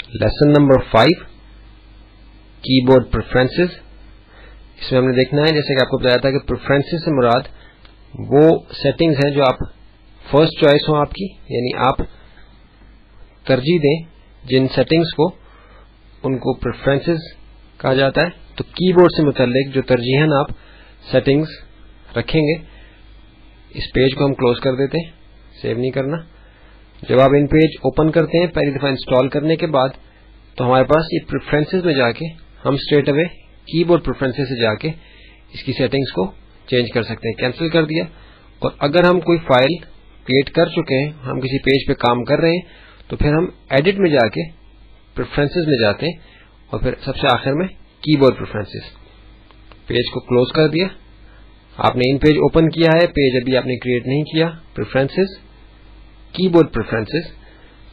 Lesson number 5 keyboard preferences. इसमें हमने देखना है, जैसे कि आपको बताया था कि प्रेफरेंसेस से मुराद वो सेटिंग्स हैं जो आप फर्स्ट चॉइस हो आपकी, यानी आप तरजीह दें जिन सेटिंग्स को, उनको प्रेफरेंसेस कहा जाता है। तो कीबोर्ड से मुतल्लिक जो तरजीहन आप सेटिंग्स रखेंगे, इस पेज को हम क्लोज कर देते हैं, सेव नहीं करना। जब आप इन पेज ओपन करते हैं पहली दफा इंस्टॉल करने के बाद, तो हमारे पास ये प्रेफरेंसेस में जाके हम स्ट्रेट अवे कीबोर्ड प्रेफरेंसेस से जाके इसकी सेटिंग्स को चेंज कर सकते हैं। कैंसिल कर दिया। और अगर हम कोई फाइल क्रिएट कर चुके हैं, हम किसी पेज पे काम कर रहे हैं, तो फिर हम एडिट में जाके प्रेफरेंसेस में जाते हैं और फिर सबसे आखिर में कीबोर्ड प्रेफरेंसेस। पेज को क्लोज कर दिया। आपने इन पेज ओपन किया है, पेज अभी आपने क्रिएट नहीं किया। Preferences, keyboard preferences.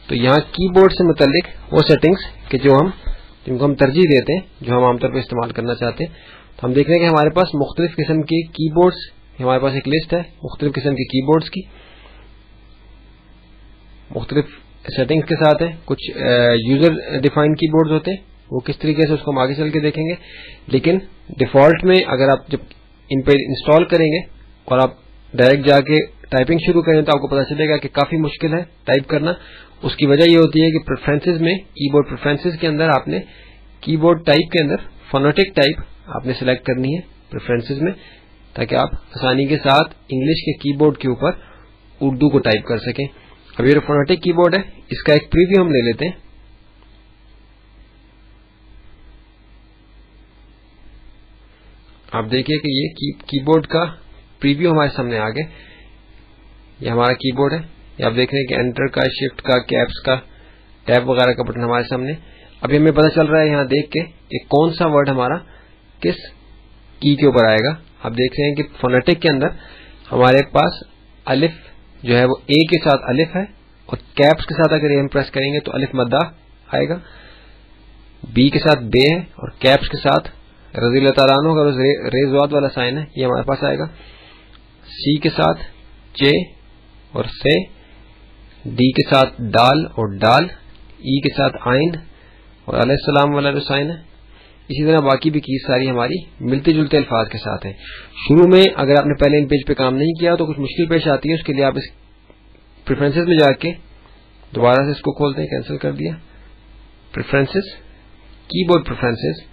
तो यहाँ कीबोर्ड से मुतल्लिक वो सेटिंग्स कि जिनको हम तरजीह देते हैं, जो हम आमतौर पर इस्तेमाल करना चाहते हैं। तो हम देख रहे हैं कि हमारे पास मुख्तलिफ किस्म के कीबोर्ड्स, हमारे पास एक लिस्ट है मुख्तलिफ किस्म के कीबोर्ड्स की, मुख्तलिफ सेटिंग्स के साथ है। कुछ यूजर डिफाइंड कीबोर्ड्स होते हैं, वो किस तरीके से उसको हम आगे चल के देखेंगे। लेकिन डिफॉल्ट में अगर आप जब इन पे इंस्टॉल करेंगे और आप डायरेक्ट जाके टाइपिंग शुरू करें, तो आपको पता चलेगा कि काफी मुश्किल है टाइप करना। उसकी वजह यह होती है कि प्रेफरेंसेस में, कीबोर्ड प्रेफरेंसेस के अंदर आपने कीबोर्ड टाइप के अंदर फोनेटिक टाइप आपने सिलेक्ट करनी है प्रेफरेंसेस में, ताकि आप आसानी के साथ इंग्लिश के कीबोर्ड के ऊपर उर्दू को टाइप कर सकें। अब ये फोनेटिक कीबोर्ड है, इसका एक प्रीव्यू हम ले लेते हैं। आप देखिए कि ये कीबोर्ड का प्रीव्यू हमारे सामने आ गया। ये हमारा कीबोर्ड है। ये आप देख रहे हैं कि एंटर का, शिफ्ट का, कैप्स का, टैब वगैरह का बटन हमारे सामने। अभी हमें पता चल रहा है यहाँ देख के कि कौन सा वर्ड हमारा किस की के ऊपर आएगा। आप देख रहे हैं कि फोनेटिक के अंदर हमारे पास अलिफ जो है वो ए के साथ अलिफ है, और कैप्स के साथ अगर हम प्रेस करेंगे तो अलिफ मद्दा आएगा। बी के साथ बे है, और कैप्स के साथ रज़ी अल्लाह तआला अन्हु का रेज़वाद वाला साइन है, ये हमारे पास आएगा। सी के साथ जे और से, डी के साथ दाल और डाल, ई के साथ आइन और अलैहिस्सलाम वाला जो साइन है। इसी तरह बाकी भी की सारी हमारी मिलते जुलते अल्फाज के साथ है। शुरू में अगर आपने पहले इन पेज पे काम नहीं किया तो कुछ मुश्किल पेश आती है। उसके लिए आप इस प्रेफरेंसेस में जाके दोबारा से इसको खोलते हैं, कैंसिल कर दिया। प्रेफरेंसेस, कीबोर्ड प्रेफरेंसेस,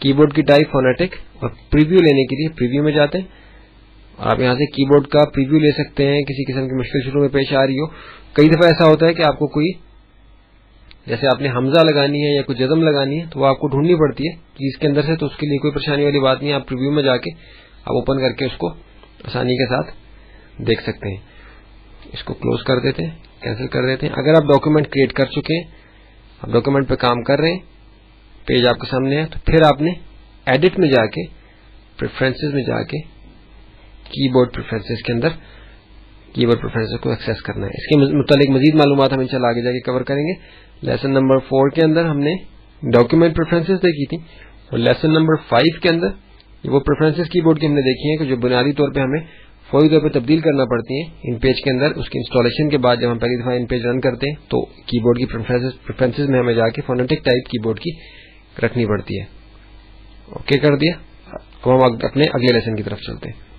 कीबोर्ड की टाइप फोनेटिक, और प्रीव्यू लेने के लिए प्रीव्यू में जाते हैं। और आप यहां से कीबोर्ड का प्रीव्यू ले सकते हैं। किसी किस्म की मुश्किल शुरू में पेश आ रही हो, कई दफा ऐसा होता है कि आपको कोई, जैसे आपने हमजा लगानी है या कोई जज़म लगानी है, तो वो आपको ढूंढनी पड़ती है कि इसके अंदर से, तो उसके लिए कोई परेशानी वाली बात नहीं है। आप प्रीव्यू में जाके आप ओपन करके उसको आसानी के साथ देख सकते हैं। इसको क्लोज कर देते हैं, कैंसिल कर देते हैं। अगर आप डॉक्यूमेंट क्रिएट कर चुके हैं, आप डॉक्यूमेंट पे काम कर रहे हैं, पेज आपके सामने है, तो फिर आपने एडिट में जाके, प्रेफरेंसेस में जाके कीबोर्ड प्रेफरेंसेस के अंदर कीबोर्ड प्रेफरेंसेस को एक्सेस करना है। इसके मुतालिक मजीद मालूमात हम इंशाल्लाह आगे जाके कवर करेंगे। लेसन नंबर 4 के अंदर हमने डॉक्यूमेंट प्रेफरेंसेस देखी थी, और लेसन नंबर 5 के अंदर वो प्रेफरेंसेस कीबोर्ड की हमने देखी है कि जो बुनियादी तौर पे हमें फौरी तौर पे तब्दील करना पड़ती हैं इन पेज के अंदर। उसकी इंस्टॉलेशन के बाद जब हम पहली दफा इन पेज रन करते हैं, तो कीबोर्ड की प्रेफरेंसेस में हमें जाके फोनेटिक टाइप कीबोर्ड की रखनी पड़ती है। ओके कर दिया। अब हम अपने अगले लेसन की तरफ चलते हैं।